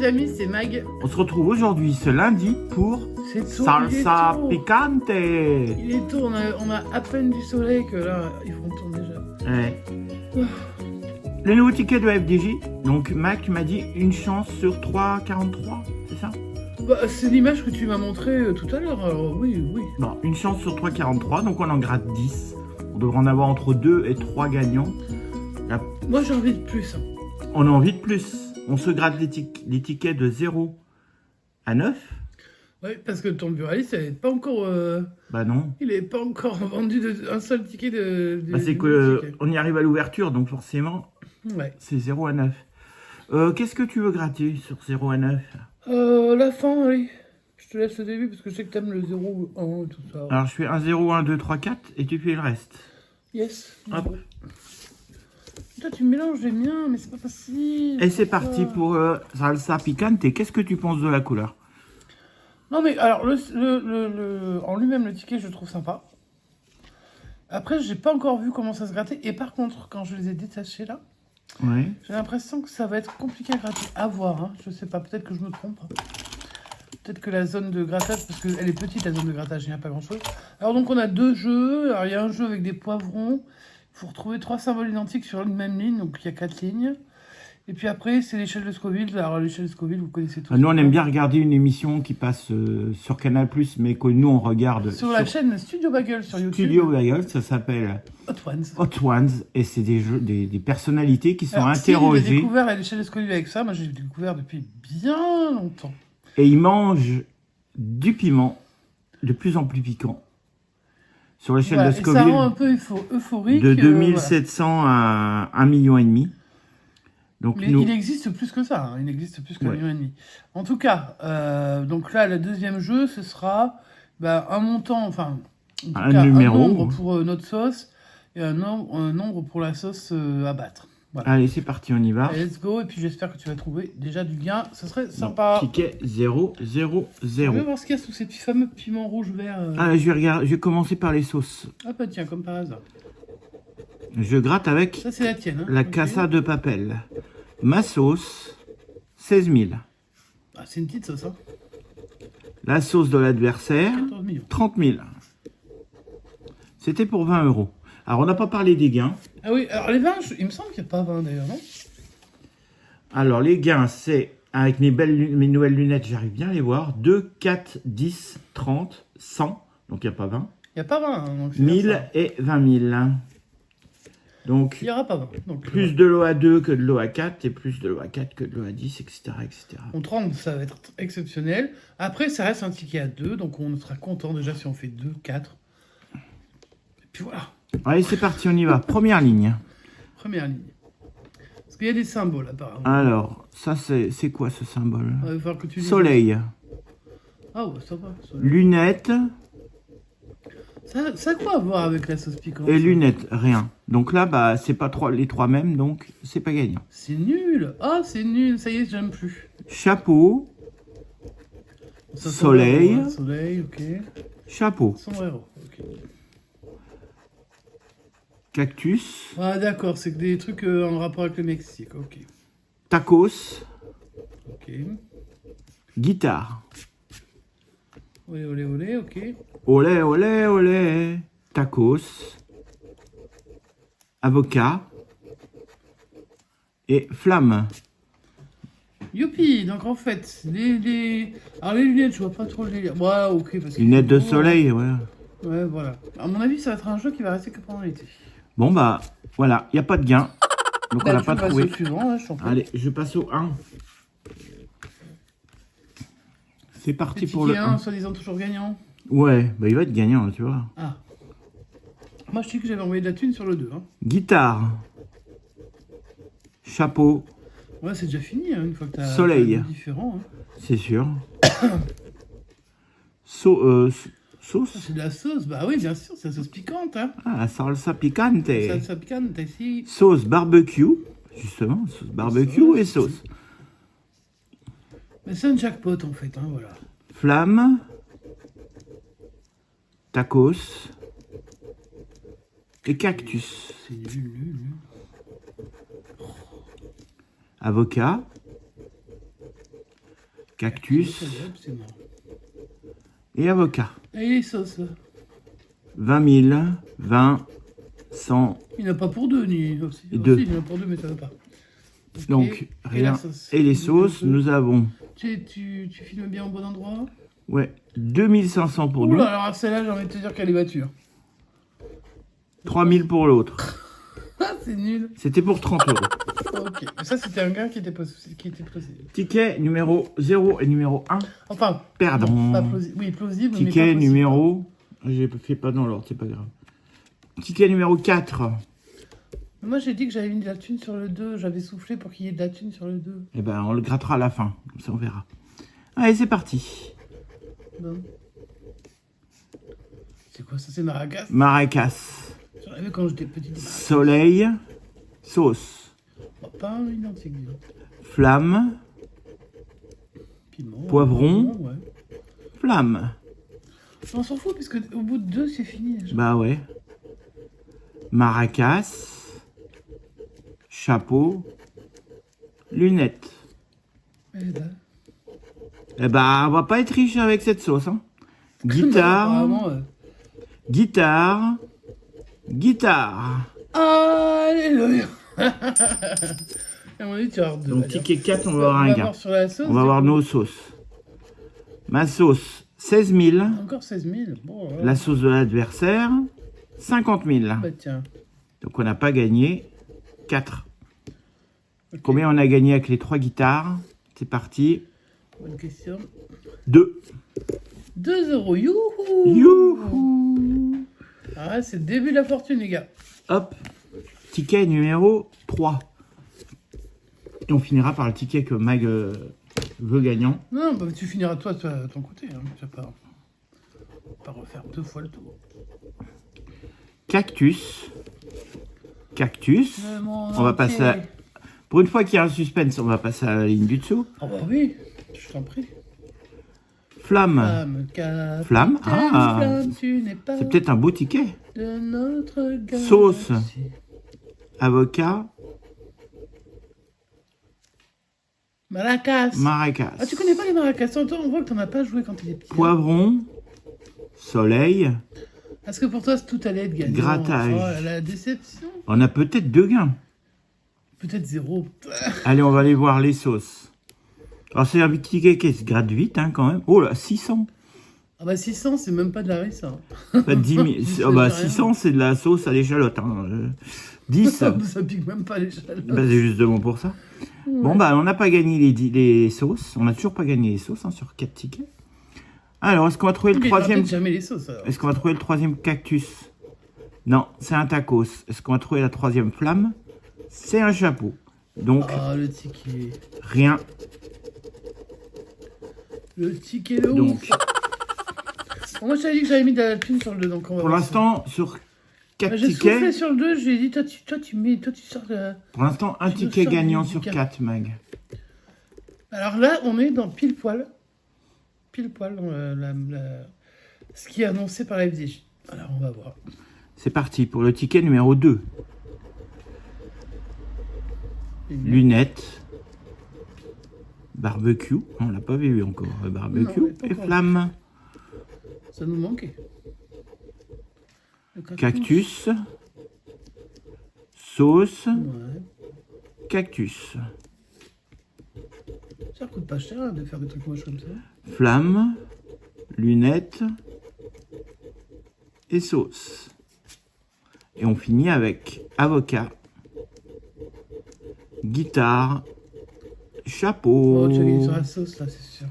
les amis, c'est Mag. On se retrouve aujourd'hui, ce lundi, pour C'est tôt, Salsa il est tôt. Picante. Il est tôt, on a à peine du soleil que là, ils vont tourner déjà. Ouais. Le nouveau ticket de FDJ. Donc, Mac, tu m'as dit une chance sur 3,43, c'est ça? Bah, c'est l'image que tu m'as montrée tout à l'heure, alors oui. Bon, une chance sur 3,43, donc on en gratte 10. On devrait en avoir entre 2 et 3 gagnants. Là, Moi, j'ai envie de plus. on a envie de plus. On se gratte les tickets de 0 à 9. Oui, parce que ton buraliste, elle est pas encore... Bah non. Il n'est pas encore vendu un seul ticket de Bah, c'est qu'on y arrive à l'ouverture, donc forcément, Ouais. c'est 0 à 9. Qu'est-ce que tu veux gratter sur 0 à 9? La fin, allez. Je te laisse le début parce que je sais que t'aimes le 0, 1 et tout ça. Alors, je fais 1, 0, 1, 2, 3, 4 et tu fais le reste. Yes. Hop. Toi, tu mélanges les miens, mais c'est pas facile. Et c'est parti pour Salsa Picante. Qu'est-ce que tu penses de la couleur? Non, mais alors, en lui-même, le ticket, je le trouve sympa. Après, j'ai pas encore vu comment ça se grattait. Et par contre, quand je les ai détachés là, Ouais. j'ai l'impression que ça va être compliqué à gratter. À voir, hein. Je sais pas, peut-être que je me trompe. Peut-être que la zone de grattage, parce qu'elle est petite, la zone de grattage, il n'y a pas grand-chose. Alors donc, on a deux jeux. Alors, il y a un jeu avec des poivrons. Il faut retrouver 3 symboles identiques sur une même ligne. Donc, il y a 4 lignes. Et puis après, c'est l'échelle de Scoville. Alors, l'échelle de Scoville, vous connaissez tous. Nous, on aime bien regarder une émission qui passe sur Canal+, mais que nous, on regarde Sur la chaîne Studio Bagel sur YouTube. Studio Bagel, ça s'appelle Hot Ones. Hot Ones, et c'est des jeux, des personnalités qui sont Alors, Steve, interrogées. j'ai découvert à l'échelle de Scoville avec ça. Moi, j'ai découvert depuis bien longtemps. Et ils mangent du piment, de plus en plus piquant. Sur l'échelle Voilà, de et ça rend un Scoville, peu euphorique. de 2700 à 1,5 million. Donc Mais nous, il existe plus que ça, hein. Il existe plus qu'un Ouais. million et demi. En tout cas, donc là, le deuxième jeu, ce sera un montant, enfin, en tout Un cas, numéro. un nombre pour notre sauce et un nombre pour la sauce à battre. Voilà. allez, c'est parti, on y va. Allez, let's go, et puis j'espère que tu vas trouver déjà du gain. Ça serait Donc, sympa. ticket 0, 0, On 0. va voir ce qu'il y a sous ces fameux piments rouge vert. Ah, je vais commencer par les sauces. Ah bah tiens, comme par hasard. Je gratte avec Ça, c'est la tienne. Hein. la Ok. Casa de Papel. Ma sauce, 16 000. Ah, c'est une petite sauce, hein. La sauce de l'adversaire, 14 millions. 30 000. C'était pour 20 €. Alors, on n'a pas parlé des gains. Ah oui, alors les vins, il me semble qu'il n'y a pas 20 d'ailleurs, non? Alors, les gains, c'est, avec mes nouvelles lunettes, j'arrive bien à les voir. 2, 4, 10, 30, 100. Donc, il n'y a pas 20. Il n'y a pas 20, hein, donc c'est bien 1000 ça. et 20 000. Donc, Il n'y aura pas 20. Donc, plus de l'eau à 2 que de l'eau à 4, et plus de l'eau à 4 que de l'eau à 10, etc., etc. On tremble, ça va être exceptionnel. Après, ça reste un ticket à 2, donc on sera content déjà si on fait 2, 4. Et puis voilà, Allez, c'est parti, on y va. Première ligne. première ligne. Parce qu'il y a des symboles apparemment. Alors, ça, c'est quoi ce symbole? Il va falloir que tu lises. Soleil. Ah ouais, ça va. Soleil. Lunettes Ça a quoi à voir avec la sauce piquante? et ça lunettes, rien. Donc là, bah, c'est pas les trois mêmes, donc c'est pas gagnant. C'est nul. Ah, c'est nul. Ça y est, j'aime plus. Chapeau, Ça, Soleil. ouais, soleil, ok. chapeau. Sombrero, ok. Cactus, Ah d'accord, c'est que des trucs en rapport avec le Mexique, ok. tacos, Ok. guitare. Olé, olé, olé, ok. Olé, olé, olé. Tacos, avocat et flamme. Youpi, donc en fait, alors les lunettes, je vois pas trop le délire. Ouais, ok, parce que... Lunettes de soleil, ouais. Ouais, voilà. À mon avis, ça va être un jeu qui va rester que pendant l'été. Bon, bah, voilà, il n'y a pas de gain. Donc, on Là, l'a tu pas passes trouvé. au suivant, hein, je t'en prie. Allez, je passe au 1. C'est parti Le pour le ticket 1. 1, soi-disant toujours gagnant. Ouais, bah il va être gagnant, tu vois. Ah. Moi, je sais que j'avais envoyé de la thune sur le 2. Hein. Guitare. Chapeau, Ouais, c'est déjà fini, hein, une fois que t'as... Soleil. t'as différent. Hein. c'est sûr. Sauce. C'est de la sauce, bah oui, bien sûr, c'est la sauce piquante. Hein. Ah, salsa picante. Salsa piquante, ici. Sauce barbecue. Justement, sauce barbecue Sauce. et sauce. Mais c'est un jackpot, en fait, hein, voilà. Flamme. Tacos. Et cactus. C'est nul. Avocat. Cactus C'est marrant. et avocat. Et les sauces, là. 20 000, 20, 100. Il n'y en a pas pour deux, ni aussi. Deux. Aussi, il y en a pour deux, mais ça va pas. Ok. Donc, rien. la sauce. Et les sauces, nous avons, Tu filmes bien au bon endroit. ouais, 2500 pour nous, Oula, alors celle-là, j'ai envie de te dire qu'elle est battue. 3000 pour l'autre. Ah, c'est nul. C'était pour 30 euros. Ok. Ça, c'était un gars qui était posé. Ticket numéro 0 et numéro 1. Enfin, Perdant. non, pas plausible. Oui, plausible, mais Ticket pas possible. numéro... J'ai fait pas dans l'ordre, c'est pas grave. Ticket numéro 4. Moi, j'ai dit que j'avais mis de la thune sur le 2. J'avais soufflé pour qu'il y ait de la thune sur le 2. Eh ben, on le grattera à la fin. Comme ça, on verra. Allez, c'est parti. Bon. C'est quoi ça? C'est Maracas? Maracas. J'en avais quand j'étais petit. Soleil. Sauce. Oh, pas un identique, disons. Flamme. Piment. Poivron. Ouais. Flamme. On s'en fout, parce qu'au bout de 2, c'est fini. Déjà. Bah ouais. Maracas. Chapeau. Lunettes. Eh ben. Eh ben, on va pas être riche avec cette sauce. Hein. Guitare. Apparemment, Guitare. Guitare. Alléluia. À mon avis, tu vas avoir deux. Donc, d'ailleurs. ticket 4, on va On avoir un va gain. voir sur la sauce. On va du voir coup. nos sauces. Ma sauce, 16 000. Encore 16 000. Bon, ouais. La sauce de l'adversaire, 50 000. Bah tiens. Donc, on n'a pas gagné 4. Ok. Combien on a gagné avec les 3 guitares? C'est parti. Bonne question. 2. 2 euros. Youhou. Youhou. Ah ouais, c'est le début de la fortune, les gars. Hop. Ticket numéro 3. Et on finira par le ticket que Mag veut gagnant. Non, bah, tu finiras toi de ton côté. Hein. Tu vas pas refaire 2 fois le tour. Cactus. Cactus. On va passer à... Pour une fois qu'il y a un suspense, on va passer à la ligne du dessous. Oh bah oui, je t'en prie. Flamme. Flamme. Ah. Flamme, tu n'es pas C'est peut-être un beau ticket. de notre galaxie. Sauce. Avocat. Maracas. Maracas. Ah, tu connais pas les maracas? Toi, on voit que t'en as pas joué quand t'étais petit. Poivron. Soleil. Est-ce que pour toi, tout allait être gagnant? Grattage. Oh, la déception. On a peut-être 2 gains. Peut-être 0. Allez, on va aller voir les sauces. Alors, c'est un ticket qui se gratte vite, hein, quand même. Oh là, 600. Ah bah 600, c'est même pas de la rissa. Pas 10 000. Ça Oh bah, fait rien. 600, c'est de la sauce à l'échalote. Hein. 10. Ça pique même pas les chalots. Bah, c'est justement pour ça. Bon, bah, on n'a pas gagné les sauces. On n'a toujours pas gagné les sauces hein, sur 4 tickets. Alors, est-ce qu'on va trouver le Mais il y aura troisième... peut-être jamais les sauces. Alors. Est-ce qu'on va trouver le troisième cactus? Non, c'est un tacos. Est-ce qu'on va trouver la troisième flamme? C'est un chapeau. Donc, Ah, le ticket. rien. Le ticket de Donc, ouf. Bon, moi, je t'avais dit que j'avais mis de la thune sur le 2. Donc on va pour voir l'instant, sur ça. 4 J'ai soufflé tickets... sur le 2. Je lui ai dit, toi, tu sors de... Pour l'instant, un Tu nous ticket sors gagnant du sur cas. 4, Mag. Alors là, on est dans pile poil. Pile poil dans ce qui est annoncé par la FDJ. Alors, on va voir. C'est parti pour le ticket numéro 2. Lunettes. Barbecue. On l'a pas vu encore. Barbecue Non, pas et encore. flamme. Ça nous manquait. Le Cactus. Sauce. Ouais. Cactus. Ça coûte pas cher hein, de faire des trucs moches comme ça. Flamme. Lunettes. Et sauce. Et on finit avec avocat. Guitare. Chapeau. Oh, tu as gagné sur la sauce là, c'est sûr.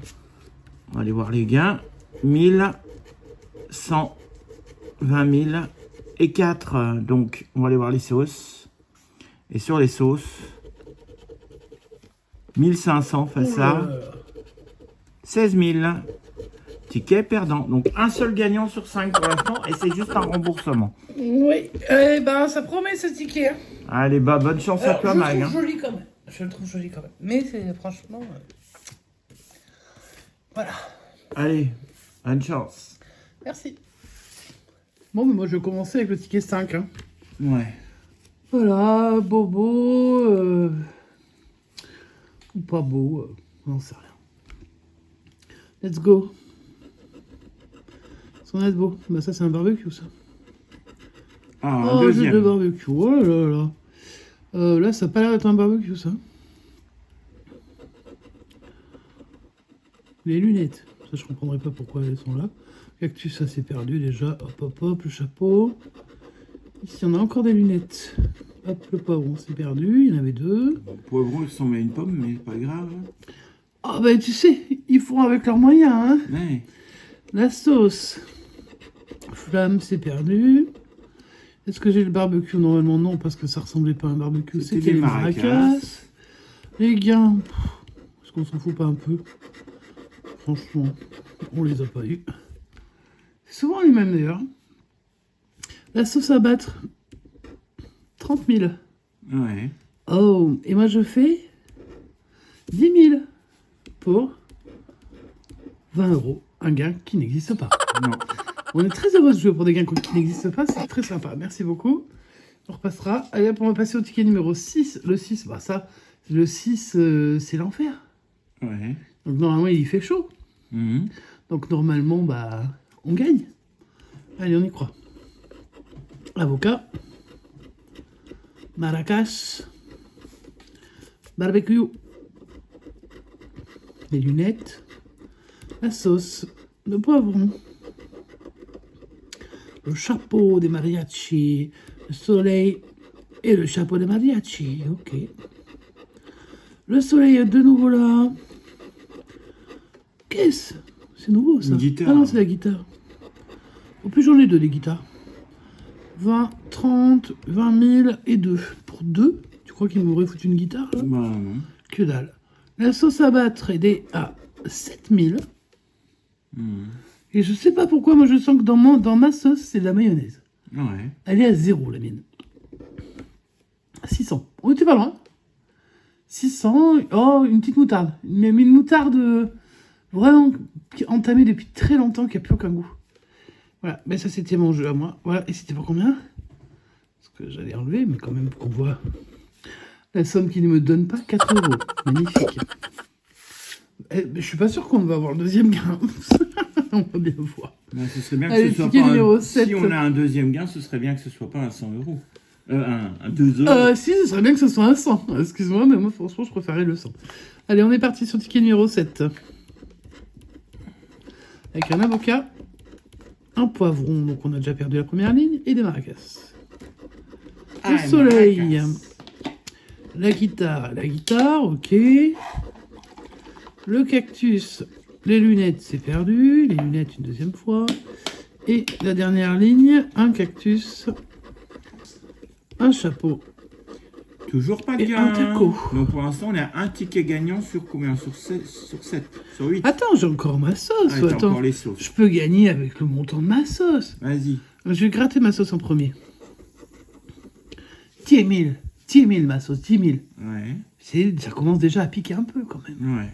On va aller voir les gains. 1000, 100, 20 000 et 4. Donc, on va aller voir les sauces. Et sur les sauces, 1500 face à 16 000. Ticket perdant. Donc, un seul gagnant sur 5 pour l'instant. Et c'est juste un remboursement. Oui, eh ben ça promet ce ticket. Hein. Allez, bah, bonne chance à Alors, toi, je le Mag. trouve joli quand même. Je le trouve joli quand même. Mais c'est franchement... Voilà. Allez, bonne chance. Merci. Bon, mais moi je vais commencer avec le ticket 5. Hein. Ouais. Voilà, beau, ou pas beau, on n'en sait rien. Let's go. Son beau. Bah ça c'est un barbecue ça. Ah, Oh, deuxième. jeu de barbecue. Oh là là. Là, ça n'a pas l'air d'être un barbecue, ça. Les lunettes. Ça, je comprendrais pas pourquoi elles sont là. Cactus, ça s'est perdu déjà. Hop, hop, hop, le chapeau. Ici, on a encore des lunettes. Hop, le poivron, c'est perdu. Il y en avait deux. Le poivron, il ressemble à une pomme, mais pas grave. Ah, bah, tu sais, ils font avec leurs moyens, hein. Ouais. La sauce. Flamme, c'est perdu. Est-ce que j'ai le barbecue? Normalement, non, parce que ça ressemblait pas à un barbecue. C'était les maracas. Les gains. Est-ce qu'on s'en fout pas un peu? Franchement, on les a pas eu. C'est souvent les mêmes d'ailleurs. La sauce à battre. 30 000. Ouais. Oh, et moi je fais 10 000 pour 20 €. Un gain qui n'existe pas. Non. On est très heureux de jouer pour des gains qui n'existent pas, c'est très sympa. Merci beaucoup. On repassera. Allez hop, on va passer au ticket numéro 6. Le 6, bah ça, le 6, c'est l'enfer. Ouais. Donc normalement, il fait chaud. Mhm. Donc normalement, bah, on gagne. Allez, on y croit. Avocat. Maracas. Barbecue. Les lunettes. La sauce. Le poivron. Le chapeau des mariachis. Le soleil et le chapeau des mariachis. Ok. Le soleil est de nouveau là. Qu'est-ce? C'est nouveau ça. Une guitare. Ah non, c'est la guitare. Au plus j'en ai deux des guitares. 20, 30, 20 000 et 2. Pour 2, tu crois qu'il m'aurait foutu une guitare là? Bah non. Que dalle. La sauce à battre est à 7 000. Mhm. Et je sais pas pourquoi, moi je sens que dans ma sauce, c'est de la mayonnaise. Ouais. Elle est à 0, la mienne. 600. On était pas loin. 600. Oh, une petite moutarde. Mais une moutarde vraiment entamée depuis très longtemps, qui n'a plus aucun goût. Voilà. Mais ça, c'était mon jeu à moi. Voilà. Et c'était pour combien? Parce que j'allais enlever, mais quand même, pour qu'on voit la somme qu'il ne me donne pas. 4 €. Magnifique. Je suis pas sûr qu'on va avoir le deuxième gain. On va bien voir. Bah, ce serait bien que Allez, ce soit ticket pas numéro un... 7. Si on a un deuxième gain, ce serait bien que ce soit pas un 100 €. Un 2 €. Si, ce serait bien que ce soit un 100. Excuse-moi, mais moi, franchement, je préférais le 100. Allez, on est parti sur ticket numéro 7. Avec un avocat, un poivron, donc on a déjà perdu la première ligne, et des maracas. Le soleil, la guitare, ok. Le cactus, les lunettes, c'est perdu. Les lunettes, une deuxième fois. Et la dernière ligne, un cactus, un chapeau. Toujours pas de Et gain. un taco. Donc pour l'instant, on a un ticket gagnant sur combien? Sur 7, sur 8. Attends, j'ai encore ma sauce. Ah, t'as Attends, encore les sauces. je peux gagner avec le montant de ma sauce. Vas-y. Je vais gratter ma sauce en premier. 10 000 ma sauce, 10 000. Ouais. Ça commence déjà à piquer un peu quand même. Ouais.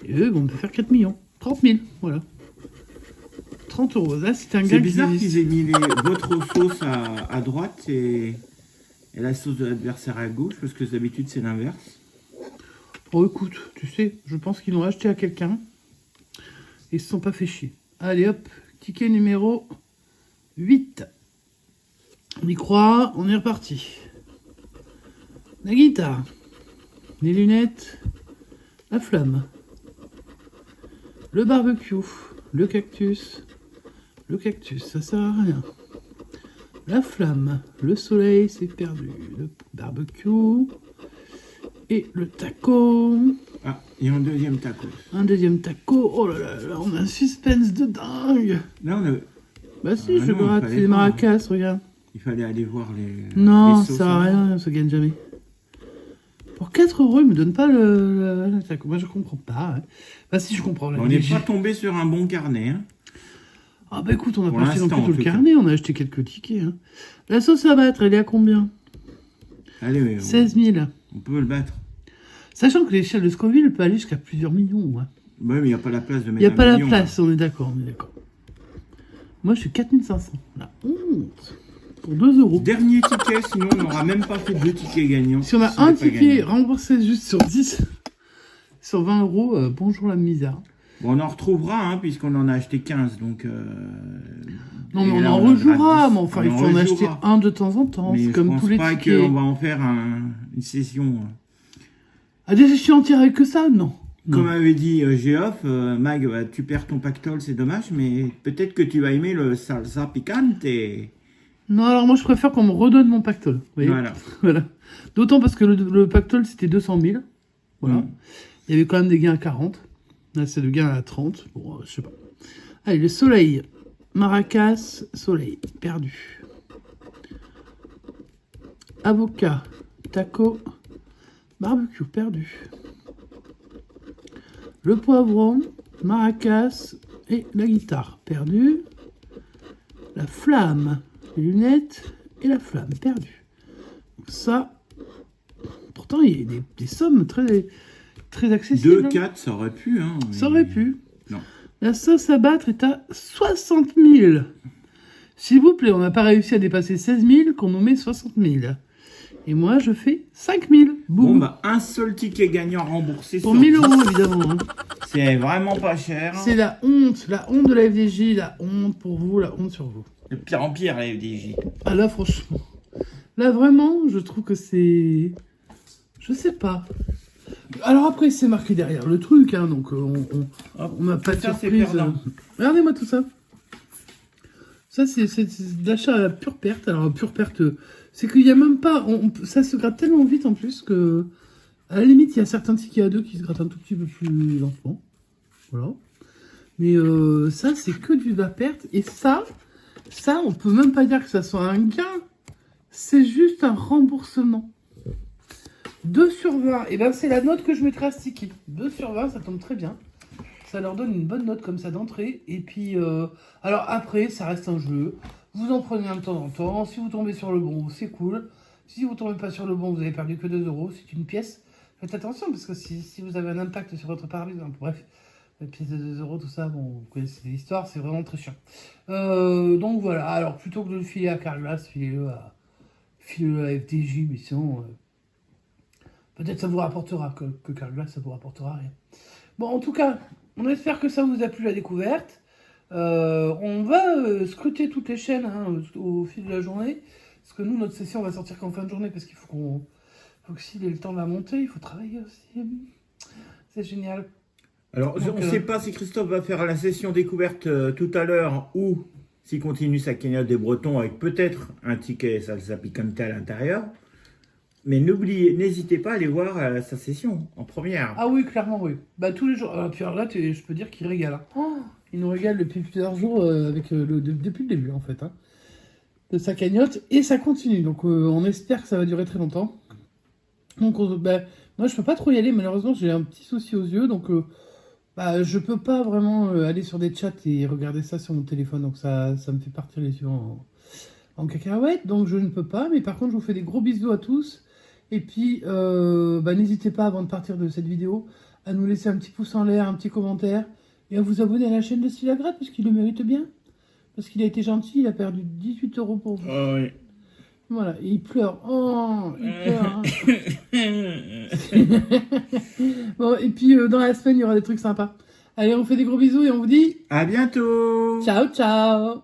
Et eux, on peut faire 4 millions. 30 000, voilà. 30 €. Là, c'est un gars C'est qui bizarre existe. qu'ils aient mis votre sauce à droite et la sauce de l'adversaire à gauche, parce que d'habitude c'est l'inverse. Oh, écoute, tu sais, je pense qu'ils l'ont acheté à quelqu'un. Et ils se sont pas fait chier. Allez hop, ticket numéro 8. On y croit, on est reparti. La guitare, les lunettes, la flamme, le barbecue, le cactus, ça sert à rien. La flamme, le soleil, c'est perdu, le barbecue et le taco. Ah, il y a un deuxième taco. Un deuxième taco, oh là là, là on a un suspense de dingue. Là, on a... Bah si, Ah je non, gratte, il c'est fallait des pas, maracas, regarde. Il fallait aller voir les... Non, les ça sauces sert à rien, ça gagne jamais. Pour 4 €, ils me donnent pas le taco. Moi, je comprends pas. Hein. Bah si, je comprends. Là, On n'est pas tombé sur un bon carnet. Hein. Ah bah écoute, on n'a Pour pas acheté non l'instant, plus tout en le tout cas. carnet, on a acheté quelques tickets. Hein. La sauce à battre, elle est à combien? Allez, oui, 16 000. on peut le battre. Sachant que l'échelle de Scoville peut aller jusqu'à plusieurs millions. Hein. Ouais, mais il n'y a pas la place de Il mettre n'y a pas un la million, place, on est d'accord, Moi, je suis 4500. La honte. Pour 2 là. €. Dernier ticket, sinon on n'aura même pas fait 2 tickets gagnants. Si on a on un n'est pas ticket gagné. remboursé juste sur 10, sur 20 €, bonjour la misère. Bon, on en retrouvera, hein, puisqu'on en a acheté 15, donc... Non, mais et on là, en a rejouera, 10. mais enfin, On il faut en acheter rejouera. un de temps en temps. Mais C'est je comme pense tous les pas tickets. qu'on va en faire une session. Ah, des sessions entières avec que ça? Non. Comme Non. avait dit Géoff, Mag, bah, tu perds ton pactole, c'est dommage, mais peut-être que tu vas aimer le salsa picante. Non, alors moi, je préfère qu'on me redonne mon pactole. Vous voyez. Voilà. Voilà. D'autant parce que le pactole, c'était 200 000. Voilà. Mm. Il y avait quand même des gains à 40. Là, c'est le gain à 30. Bon, je sais pas. Allez, le soleil. Maracas, soleil. Perdu. Avocat. Taco. Barbecue. Perdu. Le poivron. Maracas. Et la guitare. Perdu. La flamme. Les lunettes. Et la flamme. Perdu. Ça. Pourtant, il y a des sommes très, très accessibles. 2-4, ça aurait pu. Hein, mais... Ça aurait pu. Non. La sauce à battre est à 60 000. S'il vous plaît, on n'a pas réussi à dépasser 16 000, qu'on nous met 60 000. Et moi, je fais 5 000. Bon, Boum. bah, un seul ticket gagnant remboursé Pour sur 1000 10. euros, évidemment. Hein. C'est vraiment pas cher. C'est la honte de la FDJ, la honte pour vous, la honte sur vous. De pire en pire, la FDJ. Ah là, franchement. Là, vraiment, je trouve que c'est... Je sais pas. Alors après, c'est marqué derrière le truc, hein, donc on n'a pas de Ça, c'est surprise. perdant. Regardez-moi tout ça. Ça, c'est de l'achat à pure perte. Alors, pure perte, c'est qu'il n'y a même pas... ça se gratte tellement vite, en plus, que... À la limite, il y a certains tickets à 2 qui se grattent un tout petit peu plus lentement. Voilà. Mais ça, c'est que du va perte. Et ça, on peut même pas dire que ça soit un gain. C'est juste un remboursement. 2 sur 20, et ben c'est la note que je mettrai à sticker. 2 sur 20, ça tombe très bien. Ça leur donne une bonne note comme ça d'entrée. Et puis, alors après, ça reste un jeu. Vous en prenez un de temps en temps. Si vous tombez sur le bon, c'est cool. Si vous tombez pas sur le bon, vous avez perdu que 2 euros. C'est une pièce. Faites attention, parce que si vous avez un impact sur votre pare-brise, bref, la pièce de 2 euros, tout ça, bon, vous connaissez l'histoire, c'est vraiment très chiant. Donc voilà, alors plutôt que de le filer à Carglass, filez-le à FDJ, mais sinon... peut-être ça vous rapportera, que Carglass, ça vous rapportera rien. Bon, en tout cas, on espère que ça vous a plu la découverte. On va scruter toutes les chaînes hein, au fil de la journée. Parce que nous, notre session va sortir qu'en fin de journée, parce qu'il faut que s'il ait le temps de la monter, il faut travailler aussi. C'est génial. Alors, Donc, on ne sait pas si Christophe va faire la session découverte tout à l'heure ou s'il continue sa cagnotte des Bretons avec peut-être un ticket salsa picante à l'intérieur. Mais n'hésitez pas à aller voir sa session en première. Ah oui, clairement, oui. Bah, tous les jours. Puis alors là, je peux dire qu'il régale. Hein. Oh, il nous régale depuis plusieurs jours depuis le début, en fait. Hein, de sa cagnotte. Et ça continue. Donc, on espère que ça va durer très longtemps. Donc, moi, je peux pas trop y aller. Malheureusement, j'ai un petit souci aux yeux. Donc, je peux pas vraiment aller sur des chats et regarder ça sur mon téléphone. Donc, ça me fait partir les yeux en cacahuète. Donc, je ne peux pas. Mais par contre, je vous fais des gros bisous à tous. Et puis, n'hésitez pas, avant de partir de cette vidéo, à nous laisser un petit pouce en l'air, un petit commentaire, et à vous abonner à la chaîne de Stylagrade, parce qu'il le mérite bien. Parce qu'il a été gentil, il a perdu 18 euros pour vous. Oh, oui. Voilà, et il pleure. Oh, il pleure. Bon, et puis, dans la semaine, il y aura des trucs sympas. Allez, on fait des gros bisous et on vous dit... À bientôt. Ciao, ciao.